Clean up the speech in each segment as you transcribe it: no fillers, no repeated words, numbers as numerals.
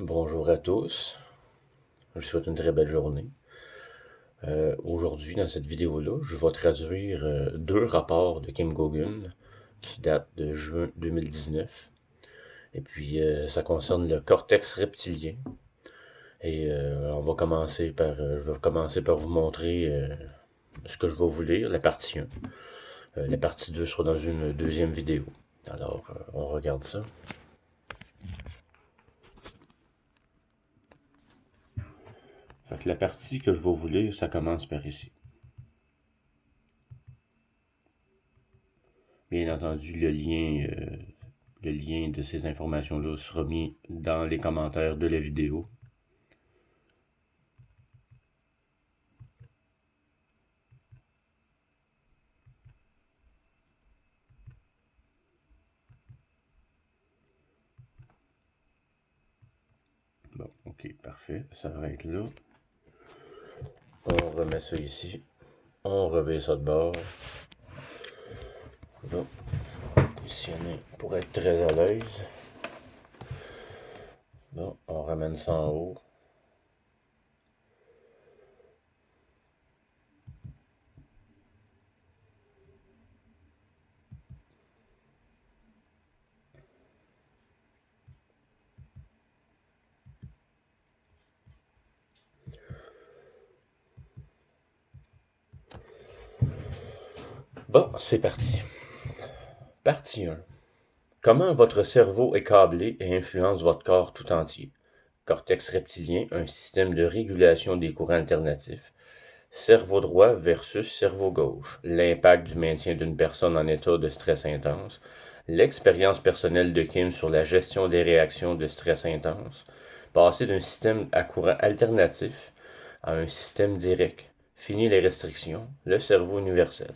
Bonjour à tous, je vous souhaite une très belle journée. Aujourd'hui, dans cette vidéo-là, je vais traduire deux rapports de Kim Gogan qui datent de juin 2019. Et puis, ça concerne le cortex reptilien. Et je vais commencer par vous montrer ce que je vais vous lire, la partie 1. La partie 2 sera dans une deuxième vidéo. Alors, on regarde ça. Fait que la partie que je vais vous lire, ça commence par ici. Bien entendu, le lien de ces informations-là sera mis dans les commentaires de la vidéo. Bon, ok, parfait. Ça va être là. On remet ça ici. On revient ça de bord. Là, positionner pour être très à l'aise. Bon, on ramène ça en haut. Bon, c'est parti. Partie 1. Comment votre cerveau est câblé et influence votre corps tout entier? Cortex reptilien, un système de régulation des courants alternatifs. Cerveau droit versus cerveau gauche. L'impact du maintien d'une personne en état de stress intense. L'expérience personnelle de Kim sur la gestion des réactions de stress intense. Passer d'un système à courant alternatif à un système direct. Fini les restrictions. Le cerveau universel.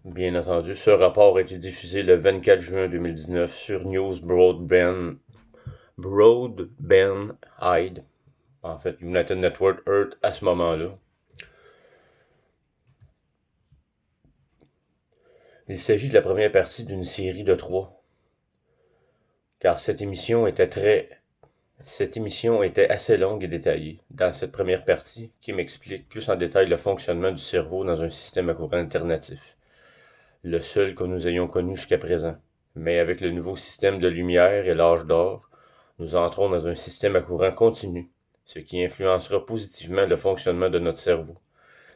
Bien entendu, ce rapport a été diffusé le 24 juin 2019 sur News Broadband-Eid, en fait United Network Earth à ce moment-là. Il s'agit de la première partie d'une série de 3, car cette émission était assez longue et détaillée. Dans cette première partie, qui m'explique plus en détail le fonctionnement du cerveau dans un système à courant alternatif, le seul que nous ayons connu jusqu'à présent. Mais avec le nouveau système de lumière et l'âge d'or, nous entrons dans un système à courant continu, ce qui influencera positivement le fonctionnement de notre cerveau.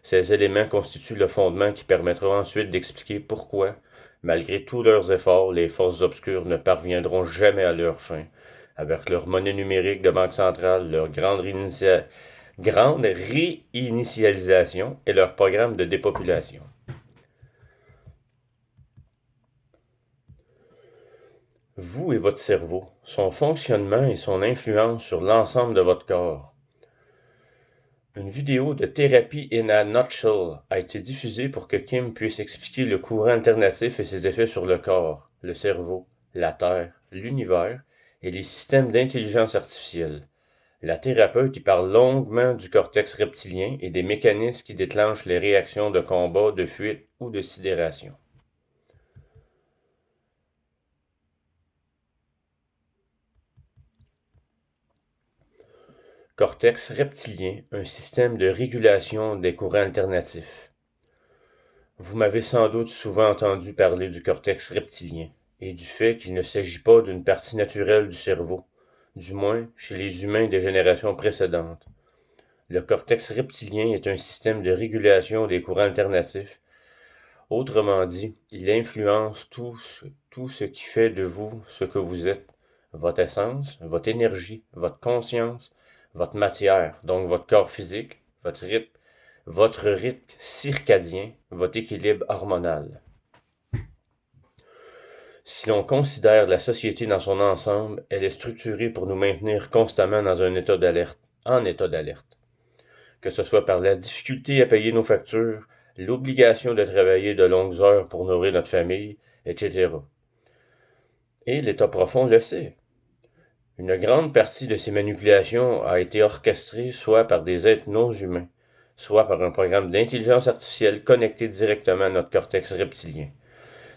Ces éléments constituent le fondement qui permettra ensuite d'expliquer pourquoi, malgré tous leurs efforts, les forces obscures ne parviendront jamais à leur fin, avec leur monnaie numérique de banque centrale, leur grande réinitialisation et leur programme de dépopulation. Vous et votre cerveau, son fonctionnement et son influence sur l'ensemble de votre corps. Une vidéo de Therapy in a Nutshell a été diffusée pour que Kim puisse expliquer le courant alternatif et ses effets sur le corps, le cerveau, la Terre, l'univers et les systèmes d'intelligence artificielle. La thérapeute y parle longuement du cortex reptilien et des mécanismes qui déclenchent les réactions de combat, de fuite ou de sidération. Cortex reptilien, un système de régulation des courants alternatifs. Vous m'avez sans doute souvent entendu parler du cortex reptilien et du fait qu'il ne s'agit pas d'une partie naturelle du cerveau, du moins chez les humains des générations précédentes. Le cortex reptilien est un système de régulation des courants alternatifs. Autrement dit, il influence tout ce qui fait de vous ce que vous êtes, votre essence, votre énergie, votre conscience, votre matière, donc votre corps physique, votre rythme circadien, votre équilibre hormonal. Si l'on considère la société dans son ensemble, elle est structurée pour nous maintenir constamment dans un état d'alerte, que ce soit par la difficulté à payer nos factures, l'obligation de travailler de longues heures pour nourrir notre famille, etc. Et l'État profond le sait. Une grande partie de ces manipulations a été orchestrée soit par des êtres non humains, soit par un programme d'intelligence artificielle connecté directement à notre cortex reptilien.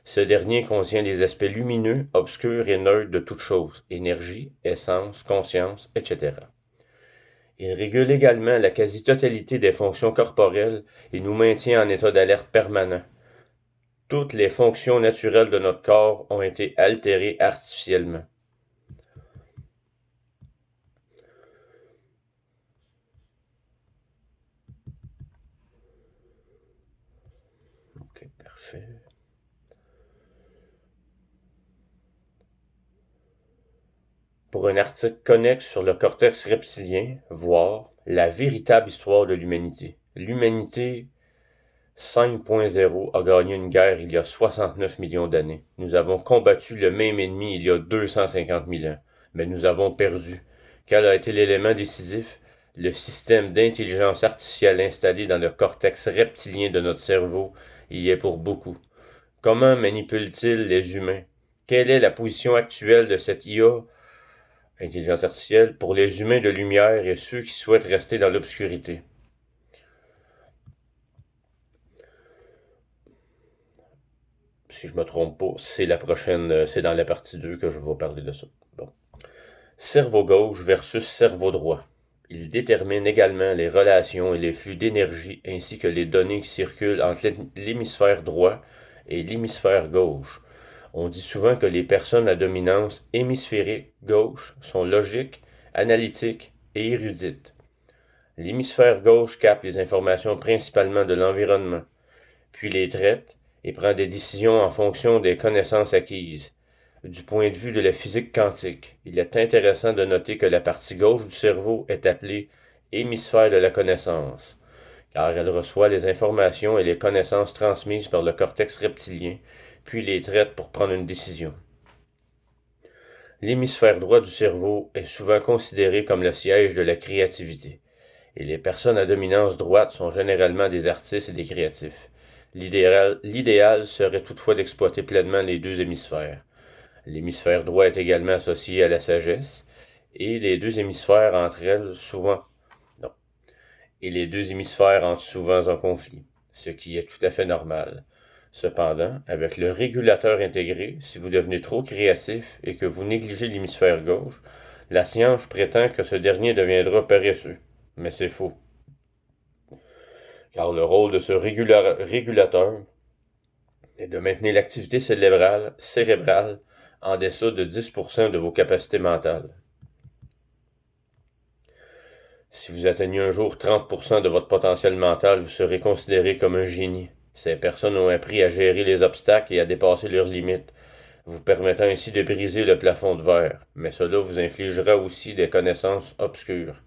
Ce dernier contient les aspects lumineux, obscurs et neutres de toute chose, énergie, essence, conscience, etc. Il régule également la quasi-totalité des fonctions corporelles et nous maintient en état d'alerte permanent. Toutes les fonctions naturelles de notre corps ont été altérées artificiellement. Ok, parfait. Pour un article connexe sur le cortex reptilien, voir la véritable histoire de l'humanité. L'humanité 5.0 a gagné une guerre il y a 69 millions d'années. Nous avons combattu le même ennemi il y a 250 000 ans, mais nous avons perdu. Quel a été l'élément décisif? Le système d'intelligence artificielle installé dans le cortex reptilien de notre cerveau y est pour beaucoup. Comment manipule-t-il les humains? Quelle est la position actuelle de cette IA, intelligence artificielle, pour les humains de lumière et ceux qui souhaitent rester dans l'obscurité? Si je me trompe pas, c'est la prochaine, c'est dans la partie 2 que je vais parler de ça. Bon. Cerveau gauche versus cerveau droit. Il détermine également les relations et les flux d'énergie ainsi que les données qui circulent entre l'hémisphère droit et l'hémisphère gauche. On dit souvent que les personnes à dominance hémisphérique gauche sont logiques, analytiques et érudites. L'hémisphère gauche capte les informations principalement de l'environnement, puis les traite et prend des décisions en fonction des connaissances acquises. Du point de vue de la physique quantique, il est intéressant de noter que la partie gauche du cerveau est appelée hémisphère de la connaissance, car elle reçoit les informations et les connaissances transmises par le cortex reptilien, puis les traite pour prendre une décision. L'hémisphère droit du cerveau est souvent considéré comme le siège de la créativité, et les personnes à dominance droite sont généralement des artistes et des créatifs. L'idéal serait toutefois d'exploiter pleinement les deux hémisphères. L'hémisphère droit est également associé à la sagesse, et les deux hémisphères entrent souvent en conflit, ce qui est tout à fait normal. Cependant, avec le régulateur intégré, si vous devenez trop créatif et que vous négligez l'hémisphère gauche, la science prétend que ce dernier deviendra paresseux. Mais c'est faux. Car le rôle de ce régulateur est de maintenir l'activité cérébrale en dessous de 10% de vos capacités mentales. Si vous atteignez un jour 30% de votre potentiel mental, vous serez considéré comme un génie. Ces personnes ont appris à gérer les obstacles et à dépasser leurs limites, vous permettant ainsi de briser le plafond de verre, mais cela vous infligera aussi des connaissances obscures,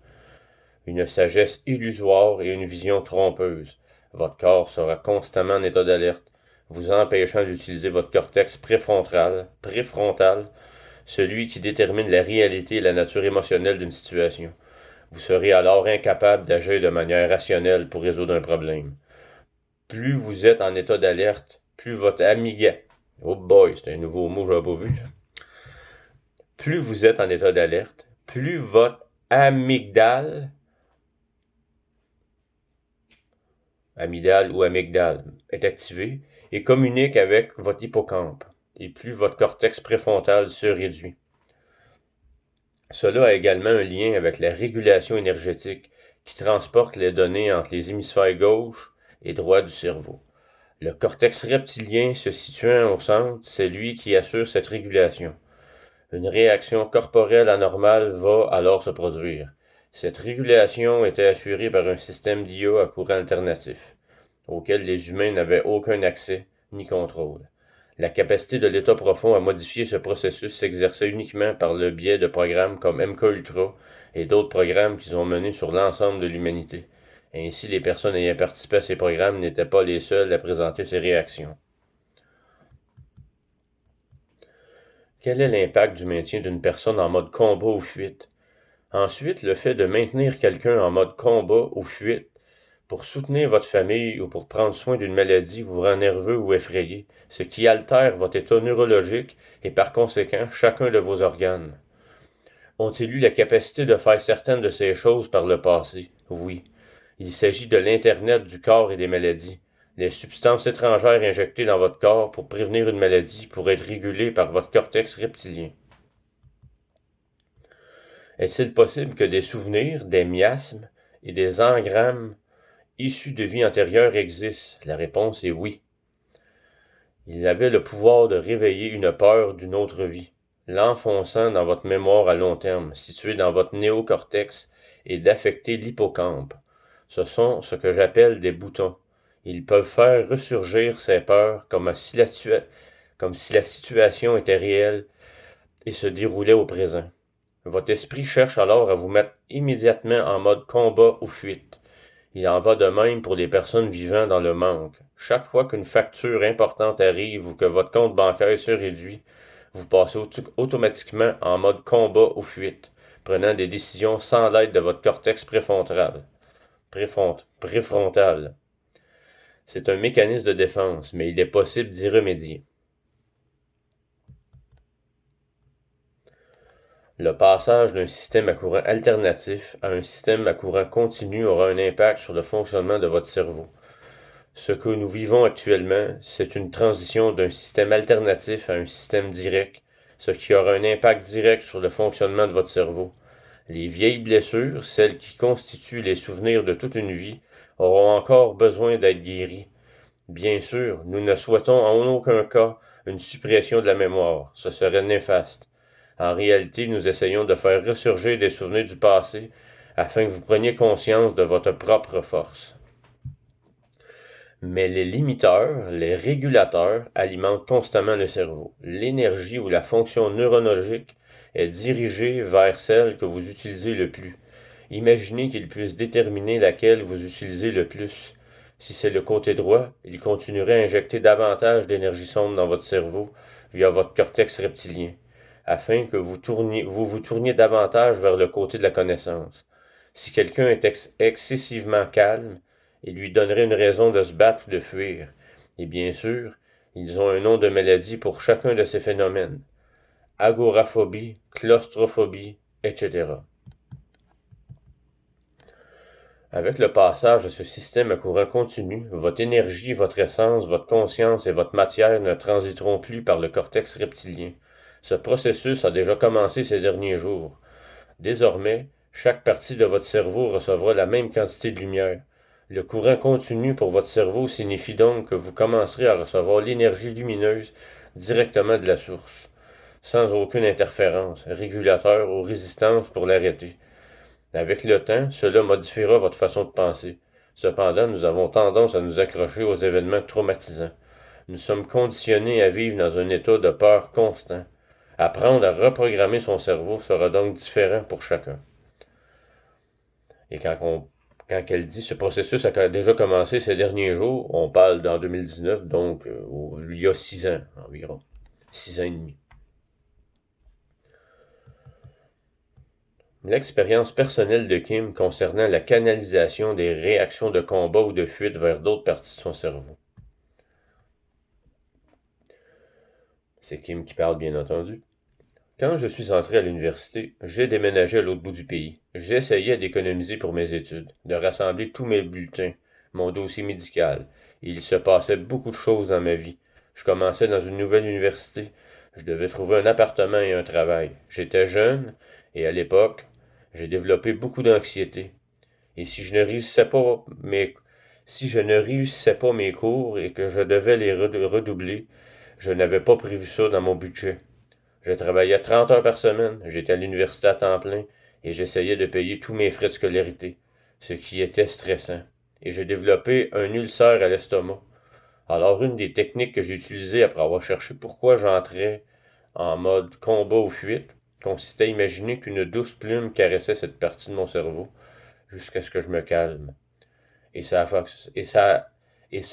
une sagesse illusoire et une vision trompeuse. Votre corps sera constamment en état d'alerte, vous empêchant d'utiliser votre cortex préfrontal, celui qui détermine la réalité et la nature émotionnelle d'une situation. Vous serez alors incapable d'agir de manière rationnelle pour résoudre un problème. Plus vous êtes en état d'alerte, plus votre oh boy, c'est un nouveau mot que je n'avais pas vu. Plus vous êtes en état d'alerte, plus votre amygdale est activée et communique avec votre hippocampe, et plus votre cortex préfrontal se réduit. Cela a également un lien avec la régulation énergétique qui transporte les données entre les hémisphères gauche et droit du cerveau. Le cortex reptilien se situant au centre, c'est lui qui assure cette régulation. Une réaction corporelle anormale va alors se produire. Cette régulation était assurée par un système d'IA à courant alternatif, auquel les humains n'avaient aucun accès ni contrôle. La capacité de l'état profond à modifier ce processus s'exerçait uniquement par le biais de programmes comme MKUltra et d'autres programmes qu'ils ont menés sur l'ensemble de l'humanité. Ainsi, les personnes ayant participé à ces programmes n'étaient pas les seules à présenter ces réactions. Quel est l'impact du maintien d'une personne en mode combat ou fuite? Ensuite, le fait de maintenir quelqu'un en mode combat ou fuite pour soutenir votre famille ou pour prendre soin d'une maladie vous rend nerveux ou effrayé, ce qui altère votre état neurologique et par conséquent chacun de vos organes. Ont-ils eu la capacité de faire certaines de ces choses par le passé? Oui. Il s'agit de l'Internet du corps et des maladies. Les substances étrangères injectées dans votre corps pour prévenir une maladie pourraient être régulées par votre cortex reptilien. Est-il possible que des souvenirs, des miasmes et des engrammes issus de vies antérieures existent? La réponse est oui. Ils avaient le pouvoir de réveiller une peur d'une autre vie, l'enfonçant dans votre mémoire à long terme, située dans votre néocortex, et d'affecter l'hippocampe. Ce sont ce que j'appelle des boutons. Ils peuvent faire ressurgir ces peurs comme si la situation était réelle et se déroulait au présent. Votre esprit cherche alors à vous mettre immédiatement en mode combat ou fuite. Il en va de même pour les personnes vivant dans le manque. Chaque fois qu'une facture importante arrive ou que votre compte bancaire se réduit, vous passez automatiquement en mode combat ou fuite, prenant des décisions sans l'aide de votre cortex préfrontal. C'est un mécanisme de défense, mais il est possible d'y remédier. Le passage d'un système à courant alternatif à un système à courant continu aura un impact sur le fonctionnement de votre cerveau. Ce que nous vivons actuellement, c'est une transition d'un système alternatif à un système direct, ce qui aura un impact direct sur le fonctionnement de votre cerveau. Les vieilles blessures, celles qui constituent les souvenirs de toute une vie, auront encore besoin d'être guéries. Bien sûr, nous ne souhaitons en aucun cas une suppression de la mémoire, ce serait néfaste. En réalité, nous essayons de faire ressurgir des souvenirs du passé afin que vous preniez conscience de votre propre force. Mais les limiteurs, les régulateurs, alimentent constamment le cerveau. L'énergie ou la fonction neurologique est dirigée vers celle que vous utilisez le plus. Imaginez qu'il puisse déterminer laquelle vous utilisez le plus. Si c'est le côté droit, il continuerait à injecter davantage d'énergie sombre dans votre cerveau via votre cortex reptilien, afin que vous vous tourniez davantage vers le côté de la connaissance. Si quelqu'un est excessivement calme, il lui donnerait une raison de se battre ou de fuir. Et bien sûr, ils ont un nom de maladie pour chacun de ces phénomènes. Agoraphobie, claustrophobie, etc. Avec le passage de ce système à courant continu, votre énergie, votre essence, votre conscience et votre matière ne transiteront plus par le cortex reptilien. Ce processus a déjà commencé ces derniers jours. Désormais, chaque partie de votre cerveau recevra la même quantité de lumière. Le courant continu pour votre cerveau signifie donc que vous commencerez à recevoir l'énergie lumineuse directement de la source, sans aucune interférence, régulateur ou résistance pour l'arrêter. Avec le temps, cela modifiera votre façon de penser. Cependant, nous avons tendance à nous accrocher aux événements traumatisants. Nous sommes conditionnés à vivre dans un état de peur constant. Apprendre à reprogrammer son cerveau sera donc différent pour chacun. Et quand elle dit ce processus a déjà commencé ces derniers jours, on parle d'en 2019, donc il y a 6 ans environ. 6 ans et demi. L'expérience personnelle de Kim concernant la canalisation des réactions de combat ou de fuite vers d'autres parties de son cerveau. C'est Kim qui parle, bien entendu. Quand je suis entré à l'université, j'ai déménagé à l'autre bout du pays. J'essayais d'économiser pour mes études, de rassembler tous mes bulletins, mon dossier médical. Il se passait beaucoup de choses dans ma vie. Je commençais dans une nouvelle université. Je devais trouver un appartement et un travail. J'étais jeune, et à l'époque, j'ai développé beaucoup d'anxiété. Et si je ne réussissais pas mes cours et que je devais les redoubler, je n'avais pas prévu ça dans mon budget. Je travaillais 30 heures par semaine, j'étais à l'université à temps plein, et j'essayais de payer tous mes frais de scolarité, ce qui était stressant. Et j'ai développé un ulcère à l'estomac. Alors une des techniques que j'ai utilisées après avoir cherché pourquoi j'entrais en mode combat ou fuite consistait à imaginer qu'une douce plume caressait cette partie de mon cerveau jusqu'à ce que je me calme. Et ça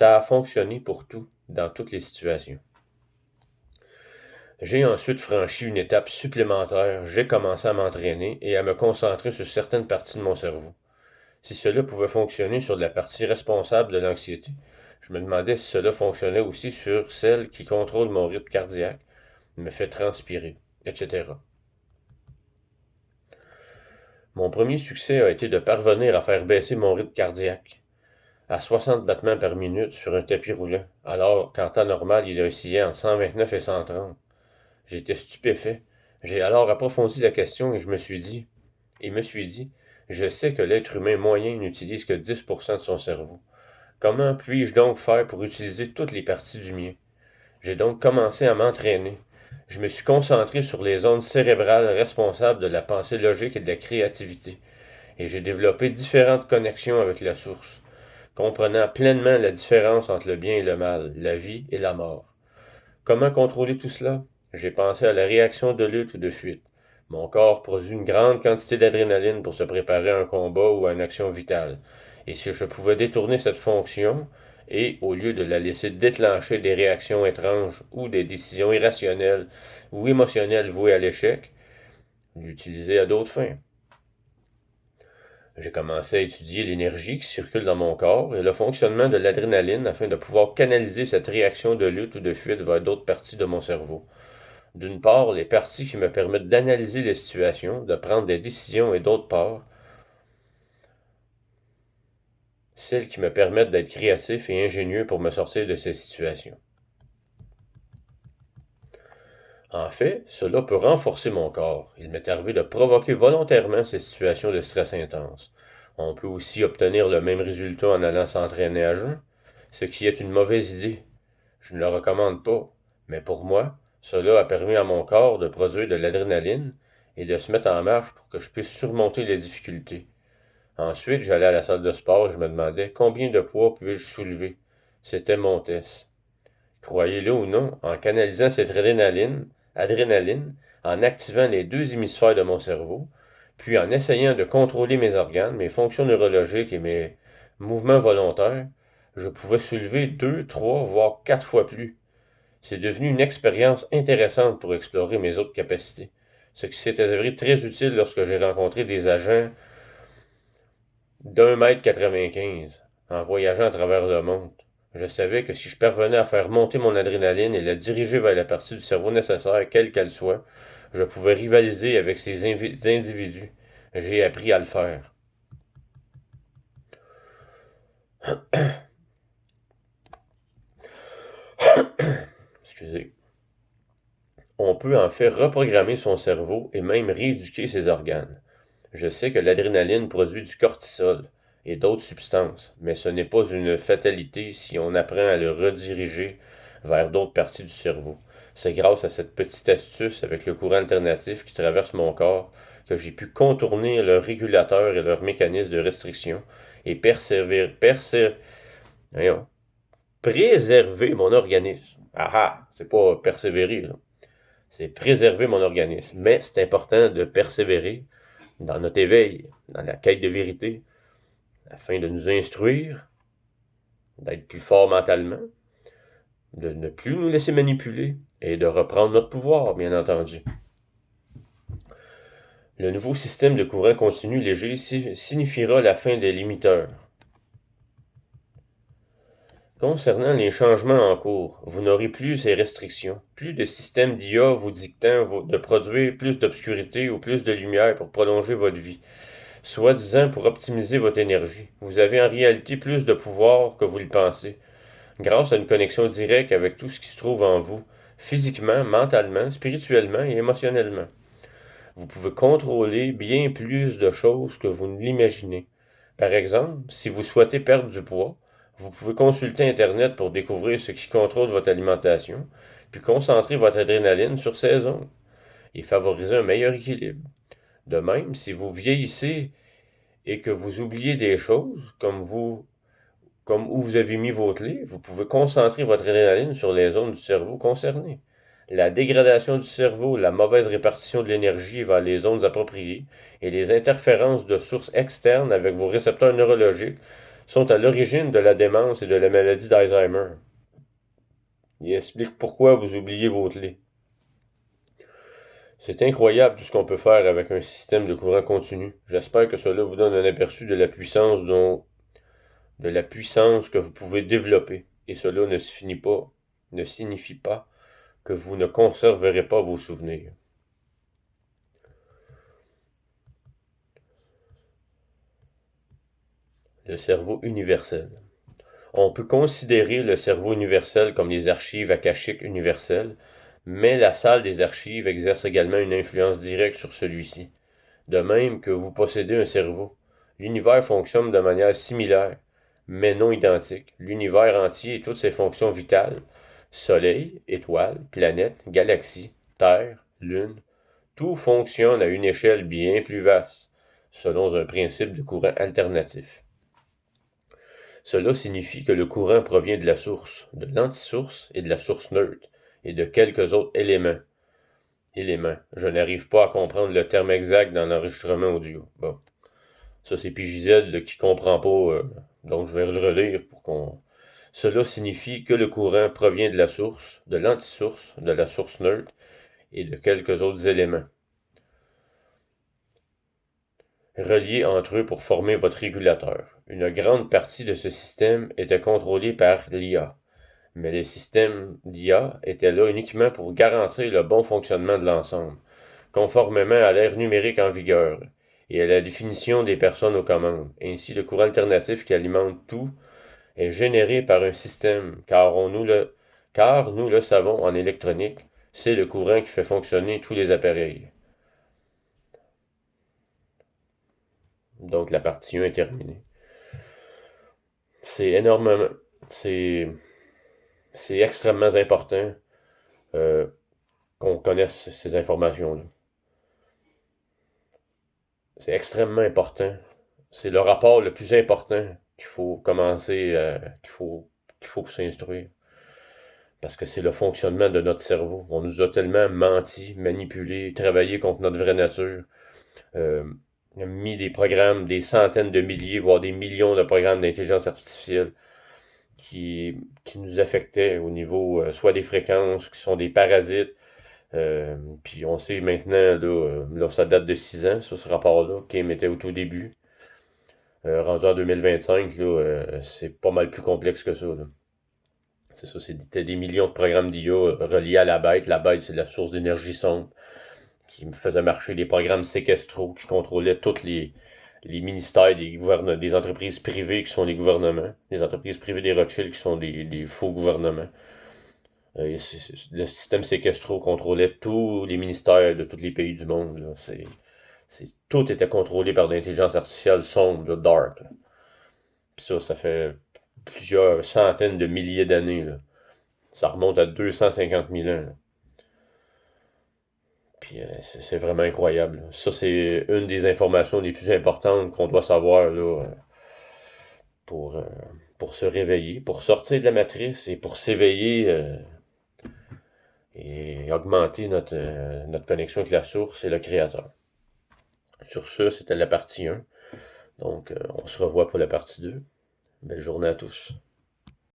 a fonctionné pour tout, dans toutes les situations. J'ai ensuite franchi une étape supplémentaire, j'ai commencé à m'entraîner et à me concentrer sur certaines parties de mon cerveau. Si cela pouvait fonctionner sur la partie responsable de l'anxiété, je me demandais si cela fonctionnait aussi sur celle qui contrôle mon rythme cardiaque, me fait transpirer, etc. Mon premier succès a été de parvenir à faire baisser mon rythme cardiaque. à 60 battements par minute sur un tapis roulant, alors qu'en temps normal, il oscillait entre 129 et 130. J'étais stupéfait. J'ai alors approfondi la question et me suis dit, je sais que l'être humain moyen n'utilise que 10% de son cerveau. Comment puis-je donc faire pour utiliser toutes les parties du mien? J'ai donc commencé à m'entraîner. Je me suis concentré sur les zones cérébrales responsables de la pensée logique et de la créativité, et j'ai développé différentes connexions avec la source, comprenant pleinement la différence entre le bien et le mal, la vie et la mort. Comment contrôler tout cela? J'ai pensé à la réaction de lutte ou de fuite. Mon corps produit une grande quantité d'adrénaline pour se préparer à un combat ou à une action vitale. Et si je pouvais détourner cette fonction, et au lieu de la laisser déclencher des réactions étranges ou des décisions irrationnelles ou émotionnelles vouées à l'échec, l'utiliser à d'autres fins. J'ai commencé à étudier l'énergie qui circule dans mon corps et le fonctionnement de l'adrénaline afin de pouvoir canaliser cette réaction de lutte ou de fuite vers d'autres parties de mon cerveau. D'une part, les parties qui me permettent d'analyser les situations, de prendre des décisions, et d'autre part, celles qui me permettent d'être créatif et ingénieux pour me sortir de ces situations. En fait, cela peut renforcer mon corps. Il m'est arrivé de provoquer volontairement ces situations de stress intense. On peut aussi obtenir le même résultat en allant s'entraîner à jeun, ce qui est une mauvaise idée. Je ne le recommande pas, mais pour moi, cela a permis à mon corps de produire de l'adrénaline et de se mettre en marche pour que je puisse surmonter les difficultés. Ensuite, j'allais à la salle de sport et je me demandais combien de poids puis-je soulever. C'était mon test. Croyez-le ou non, en canalisant cette adrénaline, en activant les deux hémisphères de mon cerveau, puis en essayant de contrôler mes organes, mes fonctions neurologiques et mes mouvements volontaires, je pouvais soulever 2, 3, voire 4 fois plus. C'est devenu une expérience intéressante pour explorer mes autres capacités, ce qui s'est avéré très utile lorsque j'ai rencontré des agents d'1,95 m en voyageant à travers le monde. Je savais que si je parvenais à faire monter mon adrénaline et la diriger vers la partie du cerveau nécessaire, quelle qu'elle soit, je pouvais rivaliser avec ces individus. J'ai appris à le faire. Excusez. On peut en fait reprogrammer son cerveau et même rééduquer ses organes. Je sais que l'adrénaline produit du cortisol et d'autres substances, mais ce n'est pas une fatalité si on apprend à le rediriger vers d'autres parties du cerveau. C'est grâce à cette petite astuce avec le courant alternatif qui traverse mon corps que j'ai pu contourner leurs régulateurs et leurs mécanismes de restriction et préserver mon organisme. Ah ah, c'est pas persévérer, là. C'est préserver mon organisme. Mais c'est important de persévérer dans notre éveil, dans la quête de vérité, afin de nous instruire, d'être plus forts mentalement, de ne plus nous laisser manipuler et de reprendre notre pouvoir, bien entendu. Le nouveau système de courant continu léger signifiera la fin des limiteurs. Concernant les changements en cours, vous n'aurez plus ces restrictions, plus de système d'IA vous dictant de produire plus d'obscurité ou plus de lumière pour prolonger votre vie, soi-disant pour optimiser votre énergie. Vous avez en réalité plus de pouvoir que vous le pensez, grâce à une connexion directe avec tout ce qui se trouve en vous, physiquement, mentalement, spirituellement et émotionnellement. Vous pouvez contrôler bien plus de choses que vous ne l'imaginez. Par exemple, si vous souhaitez perdre du poids, vous pouvez consulter Internet pour découvrir ce qui contrôle votre alimentation, puis concentrer votre adrénaline sur ces zones et favoriser un meilleur équilibre. De même, si vous vieillissez et que vous oubliez des choses, comme où vous avez mis vos clés, vous pouvez concentrer votre adrénaline sur les zones du cerveau concernées. La dégradation du cerveau, la mauvaise répartition de l'énergie vers les zones appropriées et les interférences de sources externes avec vos récepteurs neurologiques sont à l'origine de la démence et de la maladie d'Alzheimer. Il explique pourquoi vous oubliez vos clés. C'est incroyable tout ce qu'on peut faire avec un système de courant continu. J'espère que cela vous donne un aperçu de la puissance que vous pouvez développer. Et cela ne signifie pas que vous ne conserverez pas vos souvenirs. Le cerveau universel. On peut considérer le cerveau universel comme les archives akashiques universelles, mais la salle des archives exerce également une influence directe sur celui-ci. De même que vous possédez un cerveau, l'univers fonctionne de manière similaire, mais non identique. L'univers entier et toutes ses fonctions vitales, Soleil, étoiles, planètes, galaxies, Terre, Lune, tout fonctionne à une échelle bien plus vaste, selon un principe de courant alternatif. Cela signifie que le courant provient de la source, de l'antisource et de la source neutre, et de quelques autres éléments. Je n'arrive pas à comprendre le terme exact dans l'enregistrement audio. Bon. Ça, c'est PJZ qui comprend pas, donc je vais le relire pour qu'on... Cela signifie que le courant provient de la source, de l'antisource, de la source neutre et de quelques autres éléments, reliés entre eux pour former votre régulateur. Une grande partie de ce système était contrôlée par l'IA, mais les systèmes d'IA étaient là uniquement pour garantir le bon fonctionnement de l'ensemble, conformément à l'ère numérique en vigueur et à la définition des personnes aux commandes. Ainsi, le courant alternatif qui alimente tout est généré par un système, car nous le savons en électronique, c'est le courant qui fait fonctionner tous les appareils. Donc la partie 1 est terminée. C'est énormément, c'est extrêmement important qu'on connaisse ces informations-là. C'est extrêmement important. C'est le rapport le plus important qu'il faut commencer, qu'il faut s'instruire. Parce que c'est le fonctionnement de notre cerveau. On nous a tellement menti, manipulé, travaillé contre notre vraie nature. Mis des programmes, des centaines de milliers, voire des millions de programmes d'intelligence artificielle qui nous affectaient au niveau soit des fréquences, qui sont des parasites. Puis on sait maintenant, là, ça date de 6 ans, ça, ce rapport-là, qui était au tout début. Rendu en 2025, là, c'est pas mal plus complexe que ça. Là. C'est ça, c'était des millions de programmes d'IA reliés à la bête. La bête, c'est la source d'énergie sombre qui faisait marcher des programmes séquestraux qui contrôlaient tous les ministères des entreprises privées qui sont les gouvernements, les entreprises privées des Rothschild qui sont des faux gouvernements. Le système séquestro contrôlait tous les ministères de tous les pays du monde. Là. Tout était contrôlé par l'intelligence artificielle sombre, là, dark. Là. Puis ça fait plusieurs centaines de milliers d'années. Là. Ça remonte à 250 000 ans. Là. Puis c'est vraiment incroyable. Là. Ça, c'est une des informations les plus importantes qu'on doit savoir là, pour se réveiller, pour sortir de la matrice et pour s'éveiller et augmenter notre connexion avec la source et le créateur. Sur ce, c'était la partie 1. Donc, on se revoit pour la partie 2. Belle journée à tous.